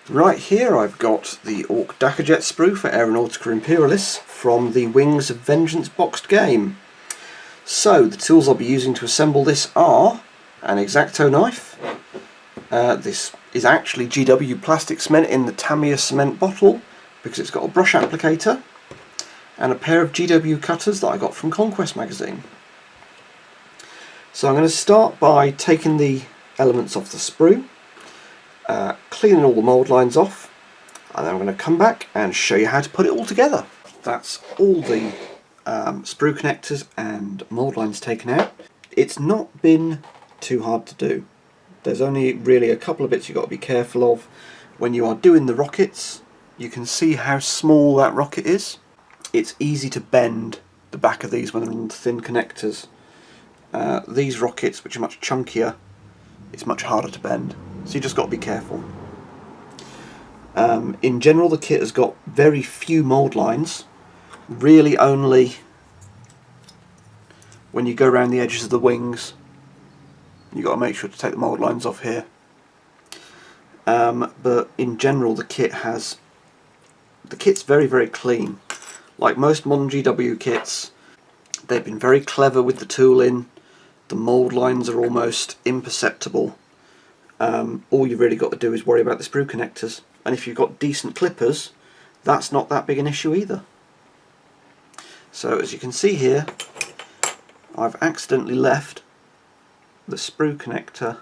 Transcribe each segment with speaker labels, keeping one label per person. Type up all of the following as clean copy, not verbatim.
Speaker 1: Right, here I've got the Ork Dakkajets sprue for Aeronautica Imperialis from the Wings of Vengeance boxed game. So the tools I'll be using to assemble this are an X-Acto knife. This is actually GW plastic cement in the Tamiya cement bottle because it's got a brush applicator, and a pair of GW cutters that I got from Conquest magazine. So I'm going to start by taking the elements off the sprue, cleaning all the mould lines off, and then I'm going to come back and show you how to put it all together. That's all the sprue connectors and mould lines taken out. It's not been too hard to do. There's only really a couple of bits you've got to be careful of. When you are doing the rockets, you can see how small that rocket is. It's easy to bend the back of these when they're on the thin connectors. These rockets, which are much chunkier, it's much harder to bend, so you just got to be careful. In general, the kit has got very few mould lines, really only when you go around the edges of the wings. You've got to make sure to take the mould lines off here. But in general, the kit's very, very clean. Like most modern GW kits, they've been very clever with the tooling. The mould lines are almost imperceptible. All you've really got to do is worry about the sprue connectors. And if you've got decent clippers, that's not that big an issue either. So as you can see here, I've accidentally left the sprue connector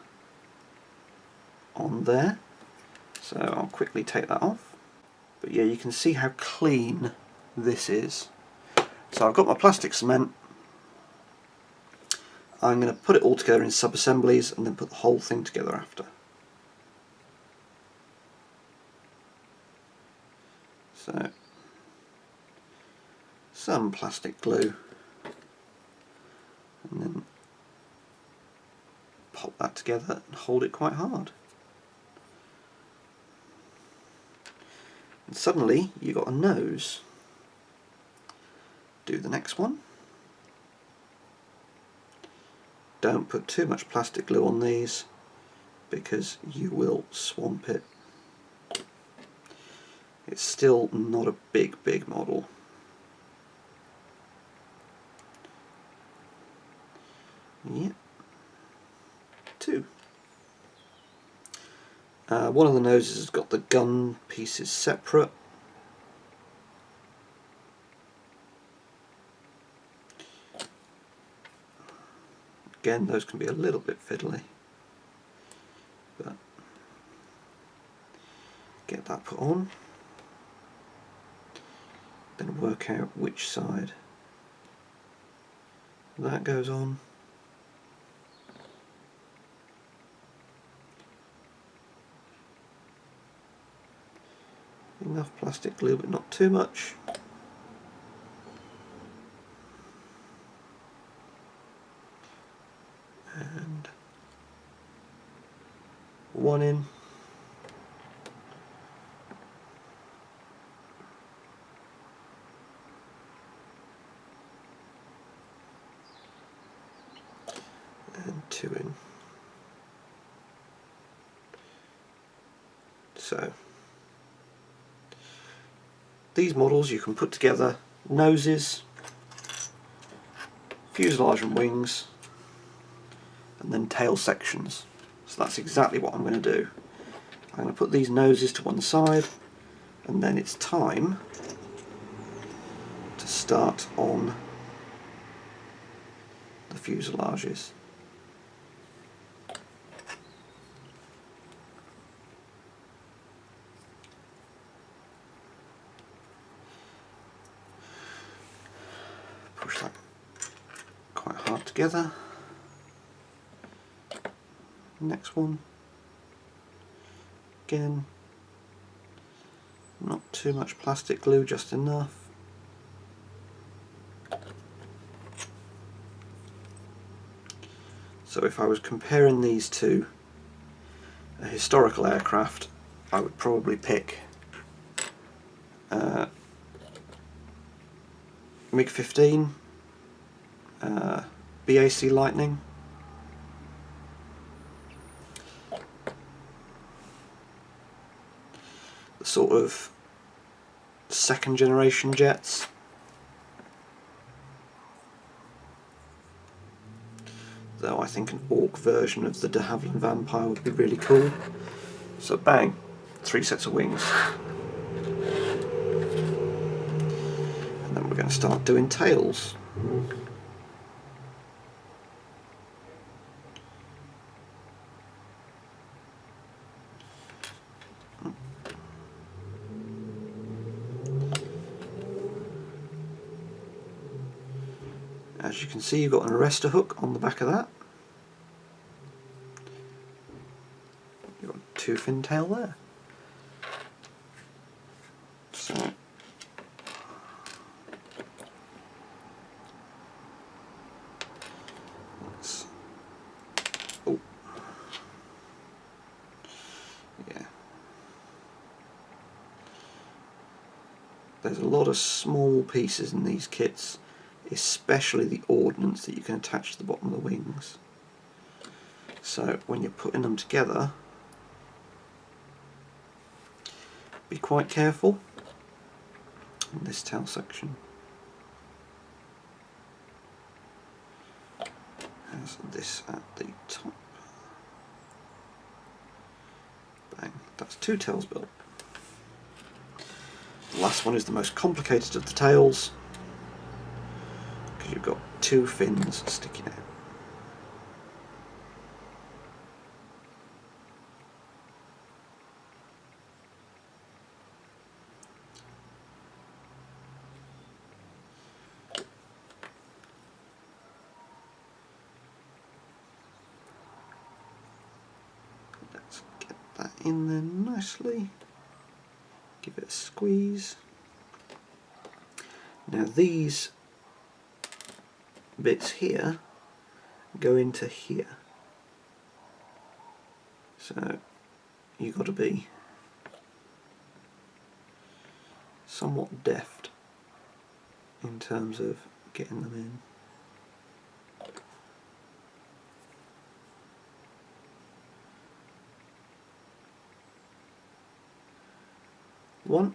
Speaker 1: on there. So I'll quickly take that off. But yeah, you can see how clean this is. So I've got my plastic cement. I'm going to put it all together in sub-assemblies and then put the whole thing together after. So, some plastic glue, and then pop that together and hold it quite hard. And suddenly you've got a nose. Do the next one. Don't put too much plastic glue on these because you will swamp it. It's still not a big model. Yep. Two. One of the noses has got the gun pieces separate. Again, those can be a little bit fiddly, but get that put on, then work out which side that goes on. Enough plastic glue, but not too much. And one in. And two in. So these models you can put together noses, fuselage and wings, and then tail sections. So that's exactly what I'm going to do. I'm going to put these noses to one side, and then it's time to start on the fuselages. Push that quite hard together. Next one. Again, not too much plastic glue, just enough. So if I was comparing these to a historical aircraft, I would probably pick MiG-15, BAC Lightning, sort of second generation jets. Though I think an Ork version of the de Havilland Vampire would be really cool. So bang, 3 sets of wings. And then we're going to start doing tails. As you can see, you've got an arrestor hook on the back of that. You've got a 2 fin tail there. So let's, oh yeah, there's a lot of small pieces in these kits, especially the ordnance that you can attach to the bottom of the wings. So when you're putting them together, be quite careful in this tail section. Has this at the top. Bang, that's 2 tails built. The last one is the most complicated of the tails, because you've got 2 fins sticking out. Let's get that in there nicely. Give it a squeeze. Now these bits here go into here, so you've got to be somewhat deft in terms of getting them in. One.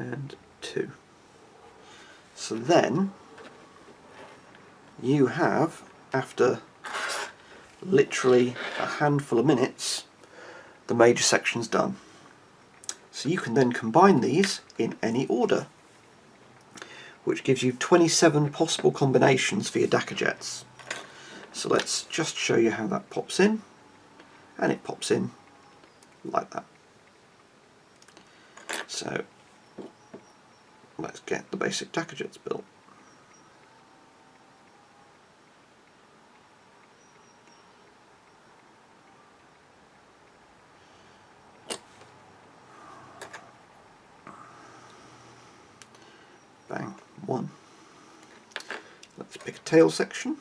Speaker 1: And 2. So then you have, after literally a handful of minutes, the major section's done. So you can then combine these in any order, which gives you 27 possible combinations for your Dakkajets. So let's just show you how that pops in, and it pops in like that. So let's get the basic Dakkajets built. Bang, 1. Let's pick a tail section.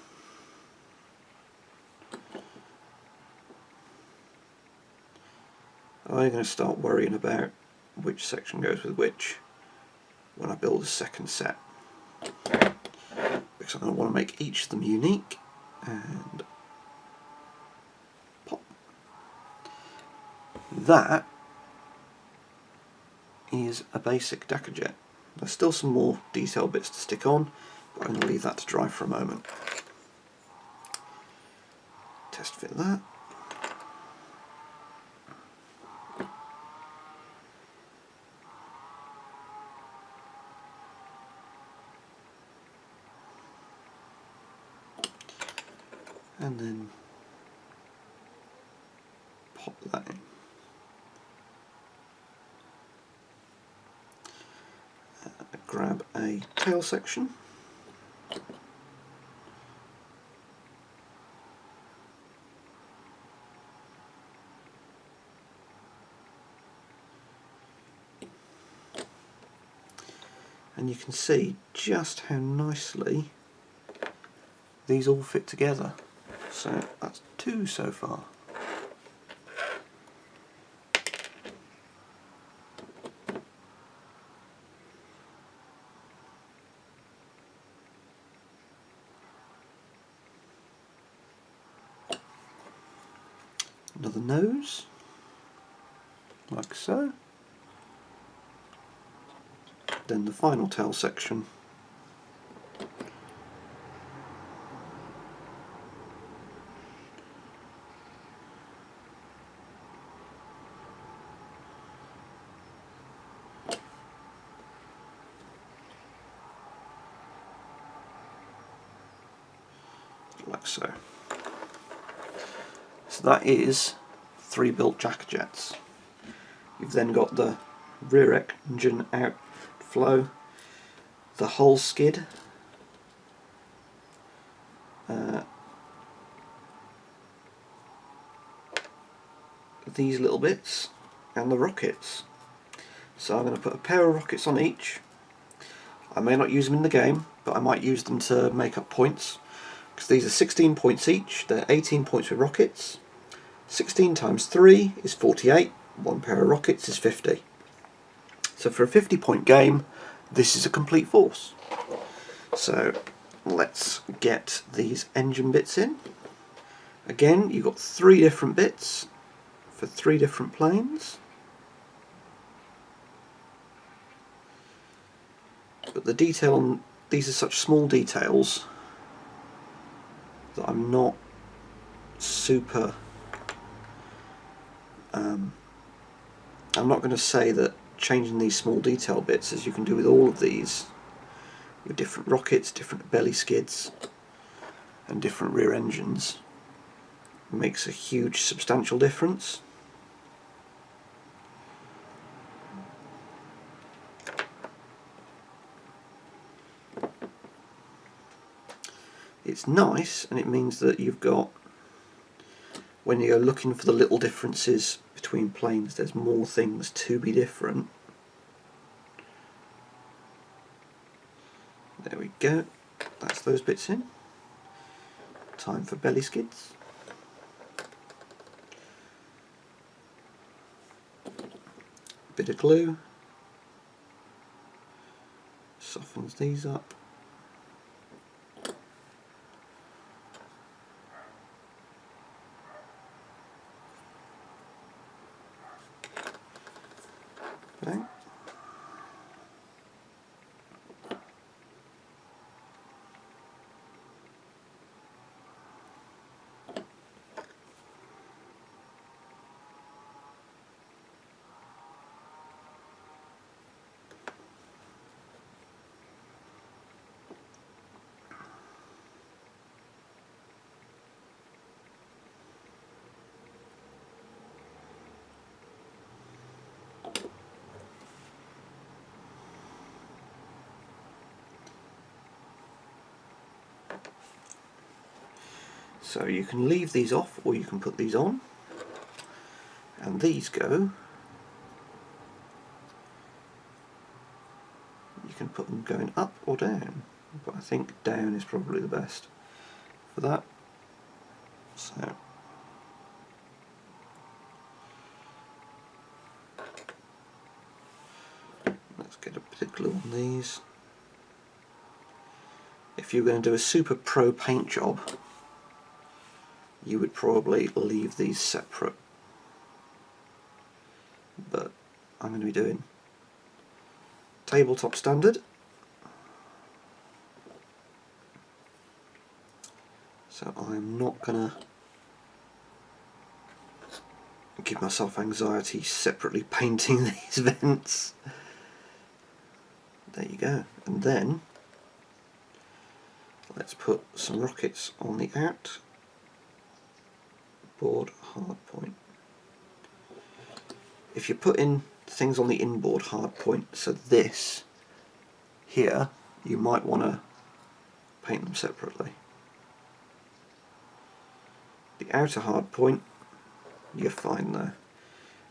Speaker 1: I'm going to start worrying about which section goes with which when I build a second set, because I'm going to want to make each of them unique. And pop. That is a basic Dakkajets. There's still some more detail bits to stick on, but I'm going to leave that to dry for a moment. Test fit that. And then pop that in. Grab a tail section. And you can see just how nicely these all fit together. So that's 2 so far. Another nose, like so. Then the final tail section. Like so. So that is 3 built Dakkajets. You've then got the rear engine outflow, the hull skid, these little bits, and the rockets. So I'm going to put a pair of rockets on each. I may not use them in the game, but I might use them to make up points, because these are 16 points each. They're 18 points with rockets. 16 times 3 is 48, one pair of rockets is 50. So for a 50-point game, this is a complete force. So let's get these engine bits in. Again, you've got 3 different bits for 3 different planes. But the detail on these are such small details that I'm not super... I'm not going to say that changing these small detail bits, as you can do with all of these, with different rockets, different belly skids and different rear engines, makes a huge substantial difference. It's nice, and it means that you've got, when you're looking for the little differences between planes, there's more things to be different. There we go, that's those bits in. Time for belly skids. Bit of glue, softens these up. Okay. So you can leave these off, or you can put these on, and these go. You can put them going up or down, but I think down is probably the best for that. So let's get a bit of glue on these. If you're going to do a super pro paint job, you would probably leave these separate, but I'm going to be doing tabletop standard, so I'm not going to give myself anxiety separately painting these vents. There you go, and then let's put some rockets on the out board hard point. If you're putting things on the inboard hard point, so this here, you might want to paint them separately. The outer hard point, you're fine there,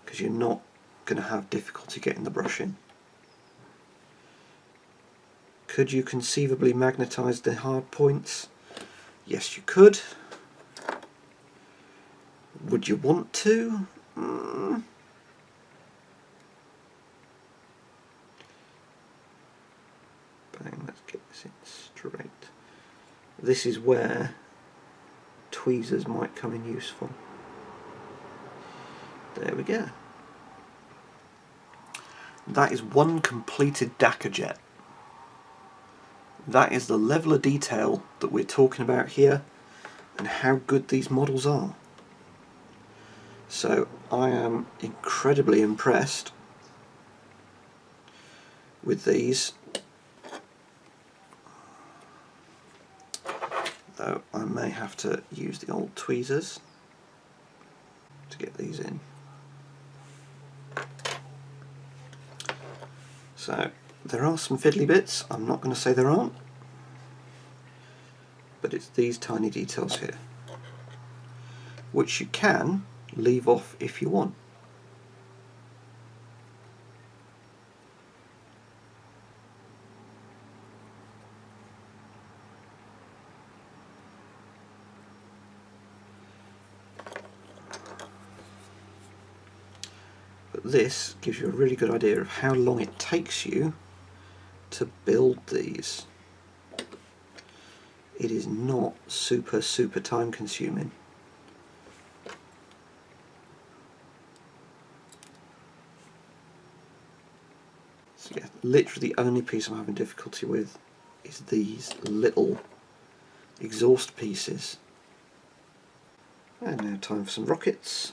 Speaker 1: because you're not going to have difficulty getting the brush in. Could you conceivably magnetise the hard points? Yes, you could. Would you want to? Bang, let's get this in straight. This is where tweezers might come in useful. There we go. That is one completed Dakkajets. That is the level of detail that we're talking about here and how good these models are. So I am incredibly impressed with these, though I may have to use the old tweezers to get these in. So there are some fiddly bits, I'm not going to say there aren't, but it's these tiny details here, which you can leave off if you want. But this gives you a really good idea of how long it takes you to build these. It is not super time consuming. So yeah, literally the only piece I'm having difficulty with is these little exhaust pieces. And now time for some rockets.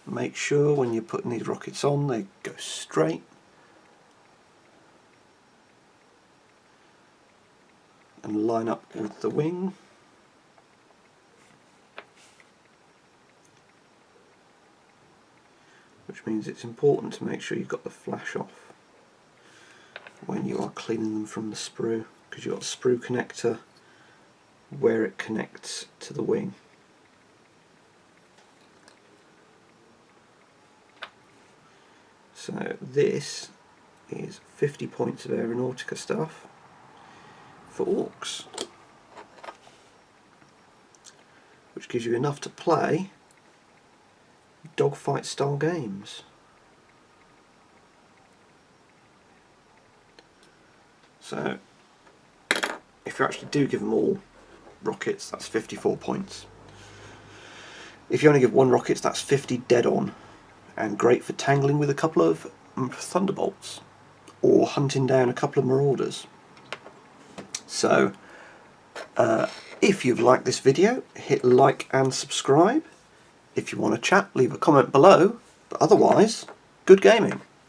Speaker 1: Make sure when you're putting these rockets on they go straight and line up with the wing. Which means it's important to make sure you've got the flash off when you are cleaning them from the sprue, because you've got a sprue connector where it connects to the wing. So this is 50 points of Aeronautica stuff for Orks, which gives you enough to play dogfight style games. So if you actually do give them all rockets, that's 54 points. If you only give one rockets, that's 50 dead on, and great for tangling with a couple of thunderbolts or hunting down a couple of marauders. So if you've liked this video, hit like and subscribe. If you want to chat, leave a comment below, but otherwise, good gaming.